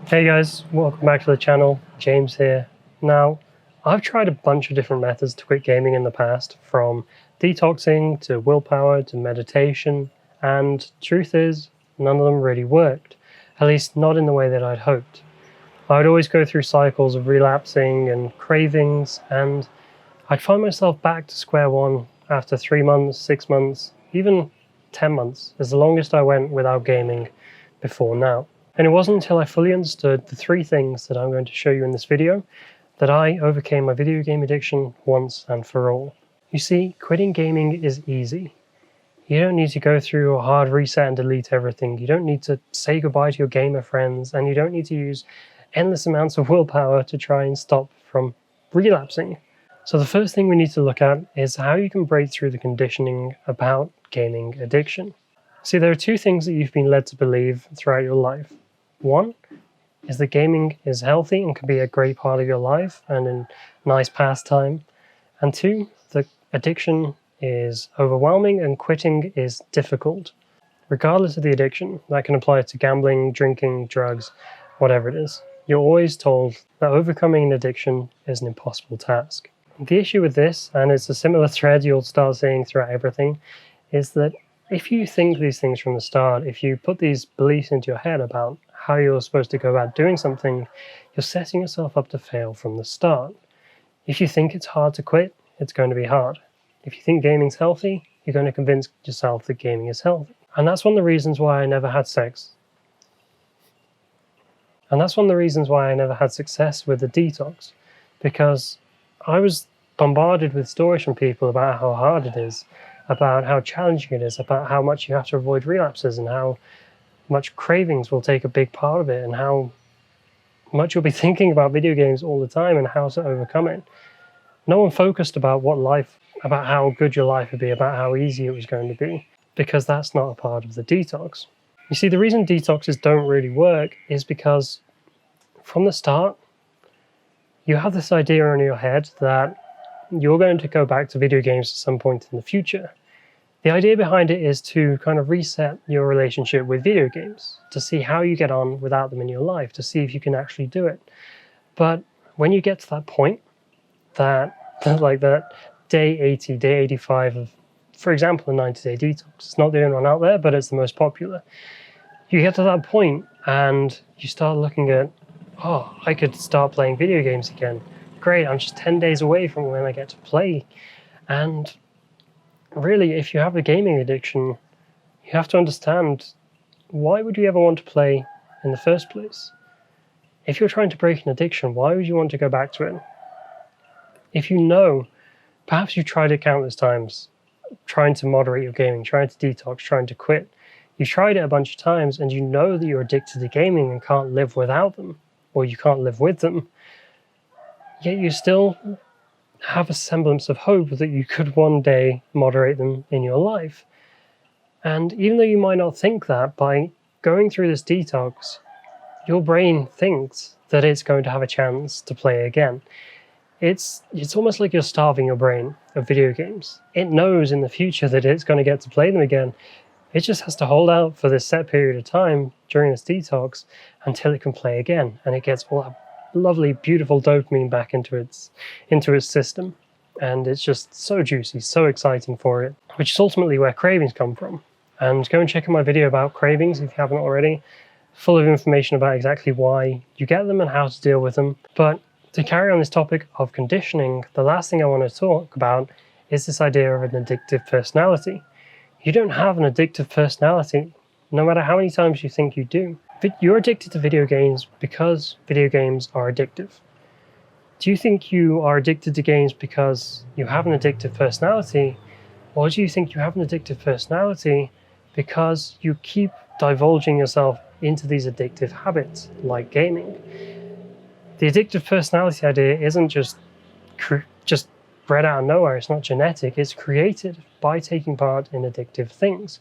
Hey guys, welcome back to the channel. James here. Now, I've tried a bunch of different methods to quit gaming in the past, from detoxing to willpower to meditation, and truth is, none of them really worked, at least not in the way that I'd hoped. I would always go through cycles of relapsing and cravings, and I'd find myself back to square one after 3 months, 6 months, even 10 months, is the longest I went without gaming before now. And it wasn't until I fully understood the 3 things that I'm going to show you in this video that I overcame my video game addiction once and for all. You see, quitting gaming is easy. You don't need to go through a hard reset and delete everything. You don't need to say goodbye to your gamer friends, and you don't need to use endless amounts of willpower to try and stop from relapsing. So the first thing we need to look at is how you can break through the conditioning about gaming addiction. See, there are 2 things that you've been led to believe throughout your life. One is that gaming is healthy and can be a great part of your life and a nice pastime. And 2, that addiction is overwhelming and quitting is difficult. Regardless of the addiction, that can apply to gambling, drinking, drugs, whatever it is. You're always told that overcoming an addiction is an impossible task. The issue with this, and it's a similar thread you'll start seeing throughout everything, is that if you think these things from the start, if you put these beliefs into your head about how you're supposed to go about doing something, you're setting yourself up to fail from the start. If you think it's hard to quit, it's going to be hard. If you think gaming's healthy, you're going to convince yourself that gaming is healthy. And that's one of the reasons why I never had sex. And that's one of the reasons why I never had success with the detox, because I was bombarded with stories from people about how hard it is, about how challenging it is, about how much you have to avoid relapses and how much cravings will take a big part of it, and how much you'll be thinking about video games all the time and how to overcome it. No one focused about about how good your life would be, about how easy it was going to be, because that's not a part of the detox. You see, the reason detoxes don't really work is because from the start, you have this idea in your head that you're going to go back to video games at some point in the future. The idea behind it is to kind of reset your relationship with video games, to see how you get on without them in your life, to see if you can actually do it. But when you get to that point, that day 80, day 85 of, for example, a 90-day detox, it's not the only one out there, but it's the most popular. You get to that point and you start looking at, oh, I could start playing video games again. Great, I'm just 10 days away from when I get to play. And really, if you have a gaming addiction, you have to understand, why would you ever want to play in the first place? If you're trying to break an addiction, why would you want to go back to it? If you know, perhaps you've tried it countless times, trying to moderate your gaming, trying to detox, trying to quit. You've tried it a bunch of times and you know that you're addicted to gaming and can't live without them, or you can't live with them, yet you still have a semblance of hope that you could one day moderate them in your life. And even though you might not think that, by going through this detox, your brain thinks that it's going to have a chance to play again. It's almost like you're starving your brain of video games. It knows in the future that it's going to get to play them again. It just has to hold out for this set period of time during this detox until it can play again, and it gets all that lovely, beautiful dopamine back into its system, and it's just so juicy, so exciting for it, which is ultimately where cravings come from. And go and check out my video about cravings if you haven't already, full of information about exactly why you get them and how to deal with them. But to carry on this topic of conditioning, the last thing I want to talk about is this idea of an addictive personality. You don't have an addictive personality, no matter how many times you think you do. You're addicted to video games because video games are addictive. Do you think you are addicted to games because you have an addictive personality, or do you think you have an addictive personality because you keep divulging yourself into these addictive habits like gaming? The addictive personality idea isn't just bred out of nowhere. It's not genetic. It's created by taking part in addictive things.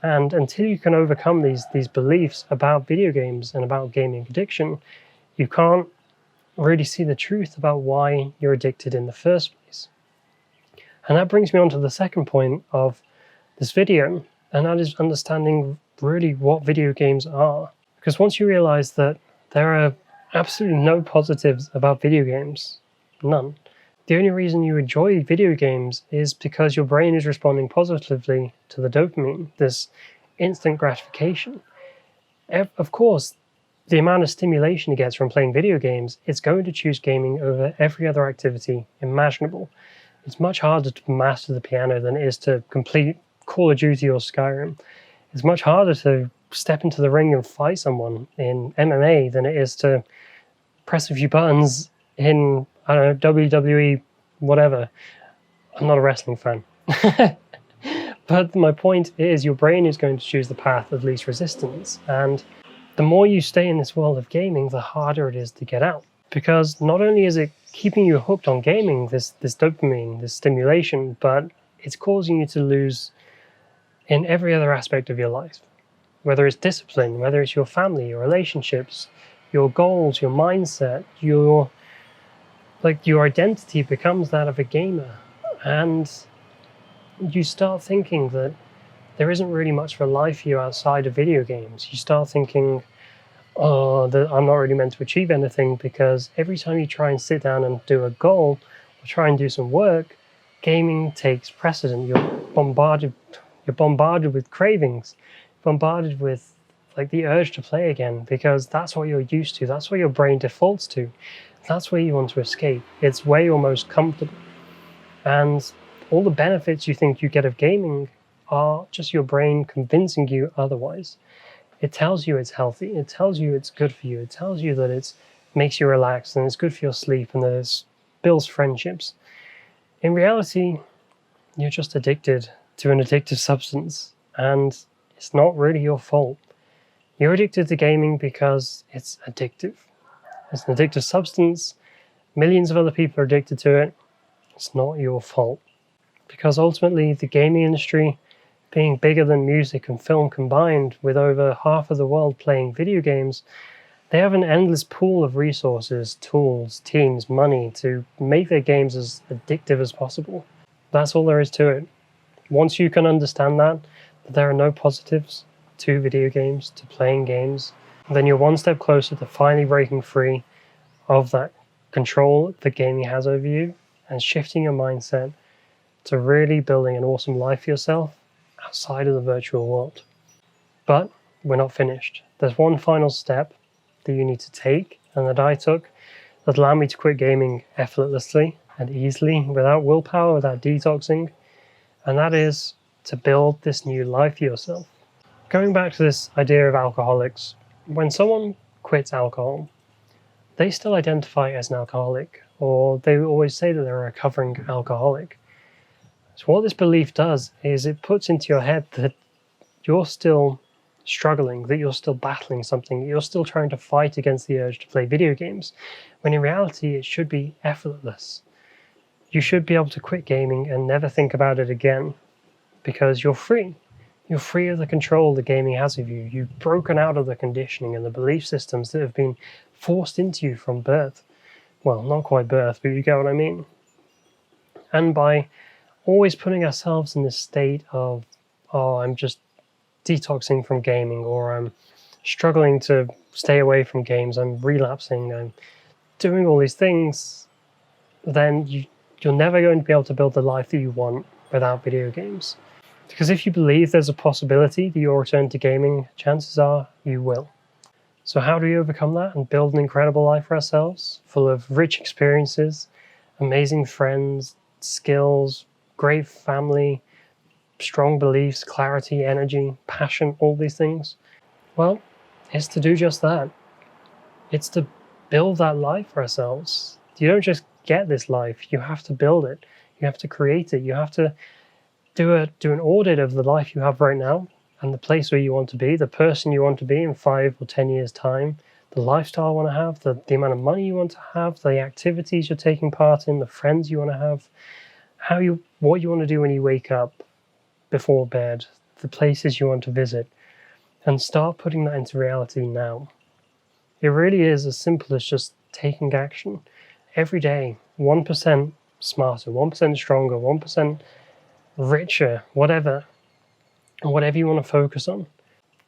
And until you can overcome these beliefs about video games and about gaming addiction, you can't really see the truth about why you're addicted in the first place. And that brings me on to the second point of this video, and that is understanding really what video games are. Because once you realize that There are absolutely no positives about video games. None. The only reason you enjoy video games is because your brain is responding positively to the dopamine, this instant gratification. Of course, the amount of stimulation it gets from playing video games, it's going to choose gaming over every other activity imaginable. It's much harder to master the piano than it is to complete Call of Duty or Skyrim. It's much harder to step into the ring and fight someone in MMA than it is to press a few buttons in, I don't know, WWE, whatever. I'm not a wrestling fan. But my point is, your brain is going to choose the path of least resistance. And the more you stay in this world of gaming, the harder it is to get out. Because not only is it keeping you hooked on gaming, this dopamine, this stimulation, but it's causing you to lose in every other aspect of your life. Whether it's discipline, whether it's your family, your relationships, your goals, your mindset, your identity becomes that of a gamer. And you start thinking that there isn't really much for life for you outside of video games. You start thinking, oh, that I'm not really meant to achieve anything, because every time you try and sit down and do a goal or try and do some work, gaming takes precedent. You're bombarded with cravings, bombarded with like the urge to play again, because that's what you're used to. That's what your brain defaults to. That's where you want to escape. It's where you're most comfortable. And all the benefits you think you get of gaming are just your brain convincing you otherwise. It tells you it's healthy. It tells you it's good for you. It tells you that it makes you relax and it's good for your sleep and that it builds friendships. In reality, you're just addicted to an addictive substance, and it's not really your fault. You're addicted to gaming because it's addictive. It's an addictive substance. Millions of other people are addicted to it. It's not your fault. Because ultimately, the gaming industry, being bigger than music and film combined, with over half of the world playing video games, they have an endless pool of resources, tools, teams, money to make their games as addictive as possible. That's all there is to it. Once you can understand that there are no positives to video games, to playing games, then you're one step closer to finally breaking free of that control that gaming has over you and shifting your mindset to really building an awesome life for yourself outside of the virtual world. But we're not finished. There's one final step that you need to take, and that I took, that allowed me to quit gaming effortlessly and easily, without willpower, without detoxing, and that is to build this new life for yourself. Going back to this idea of alcoholics, when someone quits alcohol, they still identify as an alcoholic, or they always say that they're a recovering alcoholic. So what this belief does is it puts into your head that you're still struggling, that you're still battling something, that you're still trying to fight against the urge to play video games, when in reality it should be effortless. You should be able to quit gaming and never think about it again, because you're free. You're free of the control that gaming has of you. You've broken out of the conditioning and the belief systems that have been forced into you from birth. Well, not quite birth, but you get what I mean. And by always putting ourselves in this state of, oh, I'm just detoxing from gaming, or I'm struggling to stay away from games, I'm relapsing, I'm doing all these things, then you're never going to be able to build the life that you want without video games. Because if you believe there's a possibility that you'll return to gaming, chances are you will. So how do we overcome that and build an incredible life for ourselves, full of rich experiences, amazing friends, skills, great family, strong beliefs, clarity, energy, passion, all these things? Well, it's to do just that. It's to build that life for ourselves. You don't just get this life, you have to build it. You have to create it. You have to do an audit of the life you have right now and the place where you want to be, the person you want to be in 5 or 10 years' time, the lifestyle you want to have, the amount of money you want to have, the activities you're taking part in, the friends you want to have, what you want to do when you wake up, before bed, the places you want to visit, and start putting that into reality now. It really is as simple as just taking action. Every day, 1% smarter, 1% stronger, 1% richer, whatever you want to focus on.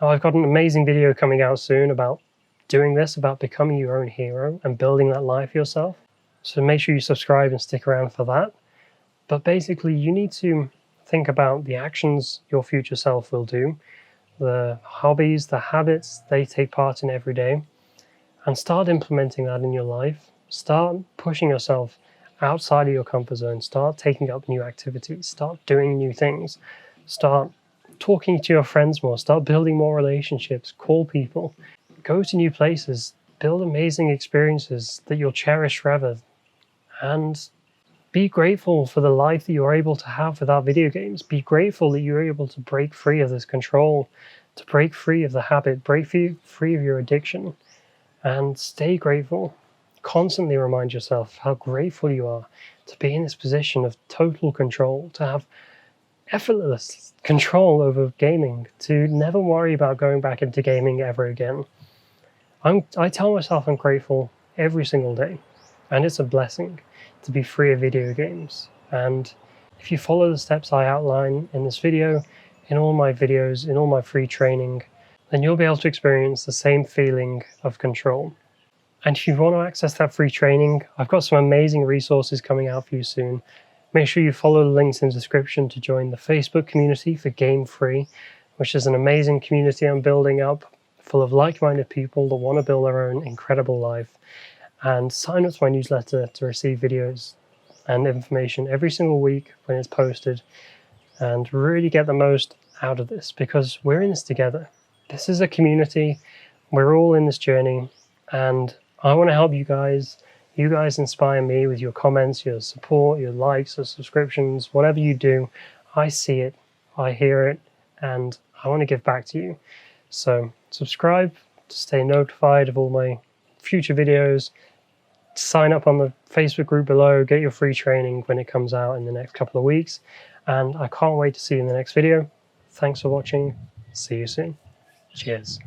I've got an amazing video coming out soon about doing this, about becoming your own hero and building that life yourself. So make sure you subscribe and stick around for that. But basically, you need to think about the actions your future self will do, the hobbies, the habits they take part in every day, and start implementing that in your life. Start pushing yourself outside of your comfort zone. Start taking up new activities. Start doing new things. Start talking to your friends more. Start building more relationships. Call people. Go to new places. Build amazing experiences that you'll cherish forever. And be grateful for the life that you're able to have without video games. Be grateful that you're able to break free of this control, to break free of the habit, break free of your addiction, and stay grateful. Constantly remind yourself how grateful you are to be in this position of total control, to have effortless control over gaming, to never worry about going back into gaming ever again. I tell myself I'm grateful every single day, and it's a blessing to be free of video games. And if you follow the steps I outline in this video, in all my videos, in all my free training, then you'll be able to experience the same feeling of control. And if you want to access that free training, I've got some amazing resources coming out for you soon. Make sure you follow the links in the description to join the Facebook community for Game Free, which is an amazing community I'm building up, full of like-minded people that want to build their own incredible life. And sign up to my newsletter to receive videos and information every single week when it's posted, and really get the most out of this, because we're in this together. This is a community. We're all in this journey, and I want to help you guys. You guys inspire me with your comments, your support, your likes, your subscriptions, whatever you do. I see it, I hear it, and I want to give back to you. So subscribe to stay notified of all my future videos. Sign up on the Facebook group below, get your free training when it comes out in the next couple of weeks. And I can't wait to see you in the next video. Thanks for watching. See you soon. Cheers.